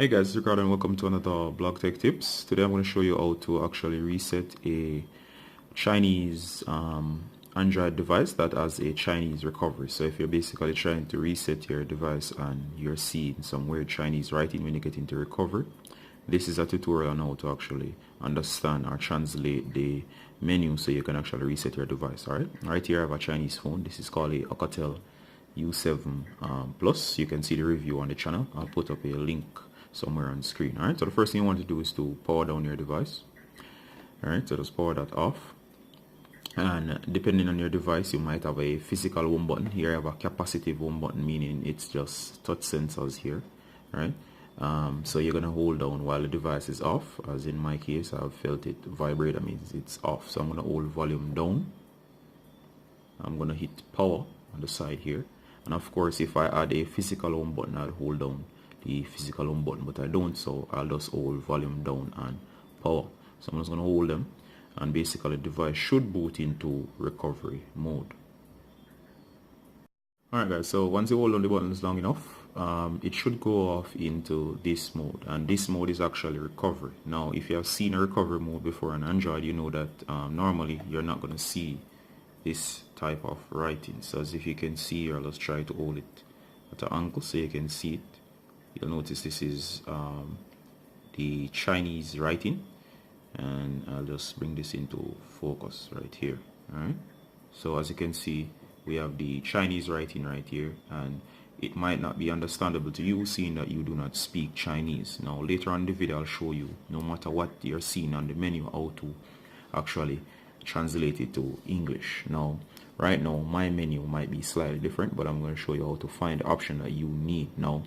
Hey guys, it's Ricardo and welcome to another Blog Tech Tips. Today I'm going to show you how to actually reset a Chinese Android device that has a Chinese recovery. So if you're basically trying to reset your device and you're seeing some weird Chinese writing when you get into recovery, this is a tutorial on how to actually understand or translate the menu so you can actually reset your device. Right here I have a Chinese phone. This is called a Chowa U7 Plus. You can see the review on the channel. I'll put up a link somewhere on the screen. Alright, so the first thing you want to do is to power down your device. Alright, so just power that off, and depending on your device you might have a physical home button. Here I have a capacitive home button, meaning it's just touch sensors here. Right, so you're gonna hold down while the device is off. As in my case, I've felt it vibrate, that means it's off. So I'm gonna hold volume down, I'm gonna hit power on the side here, and of course if I add a physical home button I'll hold down the physical home button, but I don't, so I'll just hold volume down and power. So I'm just going to hold them, and basically the device should boot into recovery mode. Alright guys, so once you hold on the buttons long enough, it should go off into this mode, and this mode is actually recovery. Now if you have seen a recovery mode before on Android, you know that normally you're not going to see this type of writing. So as if you can see, or let's try to hold it at an angle so you can see it. You'll notice this is the Chinese writing, and I'll just bring this into focus right here. Alright, so as you can see we have the Chinese writing right here, and it might not be understandable to you seeing that you do not speak Chinese. Now later on in the video I'll show you, no matter what you're seeing on the menu, how to actually translate it to English. Now right now my menu might be slightly different, but I'm going to show you how to find the option that you need. Now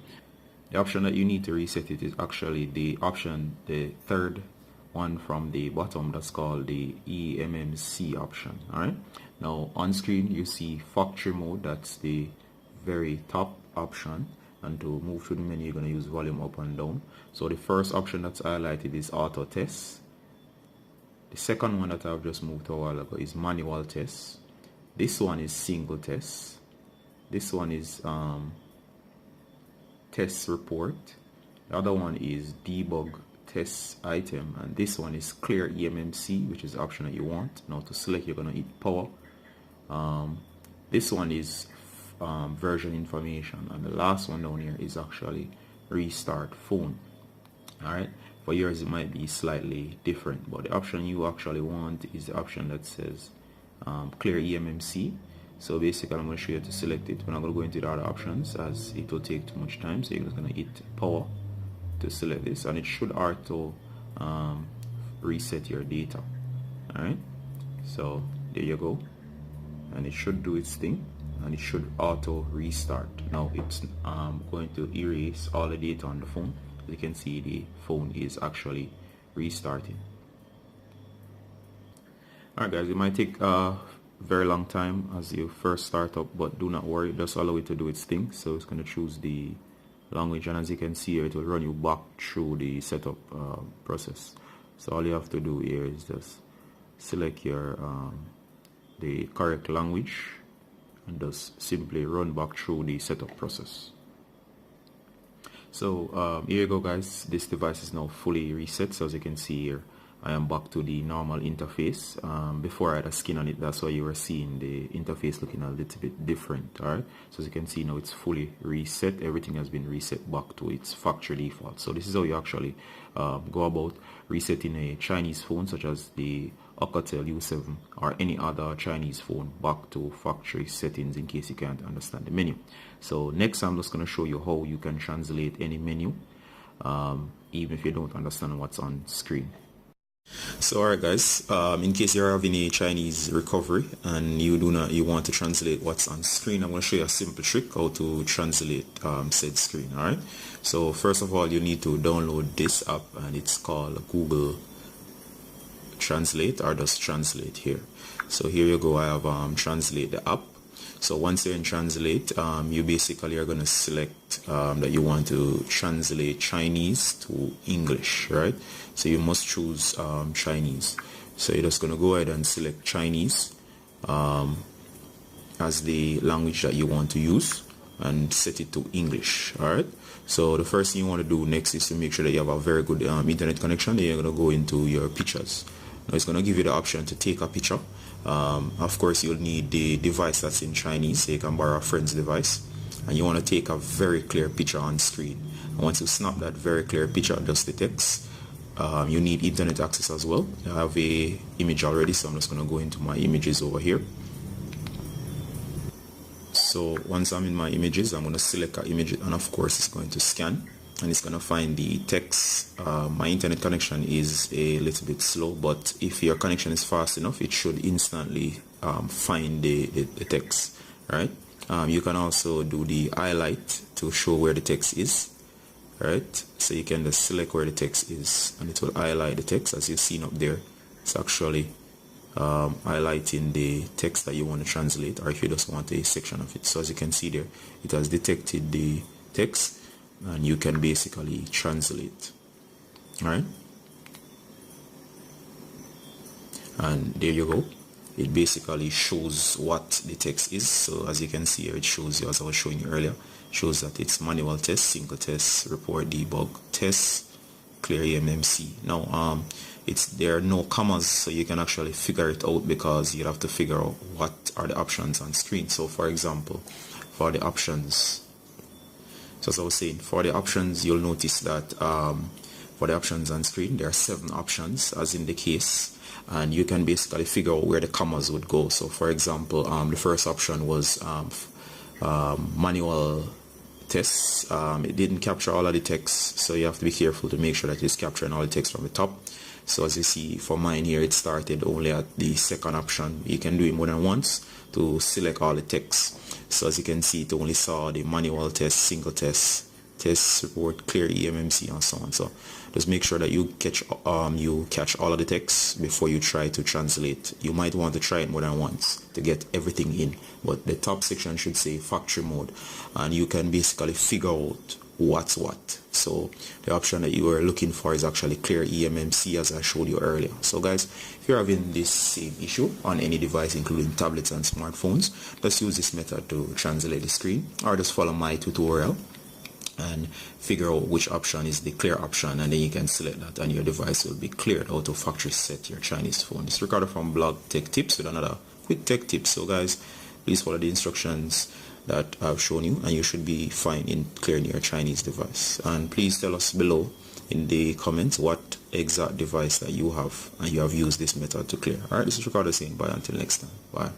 the option that you need to reset it is actually the option, the third one from the bottom, that's called the eMMC option. Alright, now on screen you see factory mode, that's the very top option, and to move through the menu you're going to use volume up and down. So the first option that's highlighted is auto test. The second one that I've just moved to a while ago is manual test. This one is single test. This one is test report. The other one is debug test item, and this one is clear eMMC, which is the option that you want. Now to select you're gonna hit power. This one is version information, and the last one down here is actually restart phone. Alright, for yours it might be slightly different, but the option you actually want is the option that says clear eMMC. So basically I'm going to show you how to select it. We're not going to go into the other options as it will take too much time, so you're just going to hit power to select this, and it should auto reset your data. Alright, so there you go, and it should do its thing, and it should auto restart. Now it's going to erase all the data on the phone. As you can see, the phone is actually restarting. Alright guys, it might take very long time as you first start up, but do not worry, just allow it to do its thing. So it's going to choose the language, and as you can see here, it will run you back through the setup process. So all you have to do here is just select your the correct language and just simply run back through the setup process. So here you go guys, this device is now fully reset. So as you can see here, I am back to the normal interface. Before I had a skin on it, that's why you were seeing the interface looking a little bit different. Alright, so as you can see now it's fully reset. Everything has been reset back to its factory default. So this is how you actually go about resetting a Chinese phone such as the Chowa U7 or any other Chinese phone back to factory settings, in case you can't understand the menu. So next I'm just going to show you how you can translate any menu even if you don't understand what's on screen. So alright guys, in case you're having a Chinese recovery and you want to translate what's on screen, I'm going to show you a simple trick how to translate said screen. Alright, so first of all you need to download this app, and it's called Google Translate, or just translate here. So here you go, I have translate the app. So once you're in translate, you basically are going to select that you want to translate Chinese to English, right? So you must choose Chinese. So you're just going to go ahead and select Chinese as the language that you want to use. and set it to English. Alright, so the first thing you want to do next is to make sure that you have a very good internet connection. Then you're going to go into your pictures. Now it's going to give you the option to take a picture. Of course, you'll need the device that's in Chinese, so you can borrow a friend's device, and you want to take a very clear picture on screen. And once you snap that very clear picture, just the text, you need internet access as well. I have a image already, so I'm just going to go into my images over here. So once I'm in my images, I'm going to select an image, and of course it's going to scan, and it's going to find the text. My internet connection is a little bit slow, but if your connection is fast enough, it should instantly find the text. Right? You can also do the highlight to show where the text is. Right? So you can just select where the text is, and it will highlight the text. As you've seen up there, it's actually highlighting the text that you want to translate, or if you just want a section of it. So as you can see there, it has detected the text, and you can basically translate. Alright, and there you go. It basically shows what the text is. So as you can see here, it shows you, as I was showing you earlier, shows that it's manual test, single test, report, debug, test, clear eMMC. Now there are no commas, so you can actually figure it out, because you have to figure out what are the options on screen. So for example, for the options, so as I was saying, for the options, you'll notice that for the options on screen, there are 7 options as in the case, and you can basically figure out where the commas would go. So for example, the first option was manual tests. It didn't capture all of the text, so you have to be careful to make sure that it's capturing all the text from the top. So as you see, for mine here, it started only at the second option. You can do it more than once to select all the text. So as you can see, it only saw the manual test, single test, test report, clear eMMC, and so on. So just make sure that you catch all of the text before you try to translate. You might want to try it more than once to get everything in, but the top section should say factory mode, and you can basically figure out what's what. So the option that you are looking for is actually clear eMMC, as I showed you earlier. So guys, if you're having this same issue on any device, including tablets and smartphones, just use this method to translate the screen, or just follow my tutorial and figure out which option is the clear option, and then you can select that, and your device will be cleared out of factory set your Chinese phone. This is recorded from Blog Tech Tips with another quick tech tip. So guys, please follow the instructions that I've shown you, and you should be fine in clearing your Chinese device. And please tell us below in the comments what exact device that you have and you have used this method to clear. Alright, this is Ricardo saying bye until next time. Bye.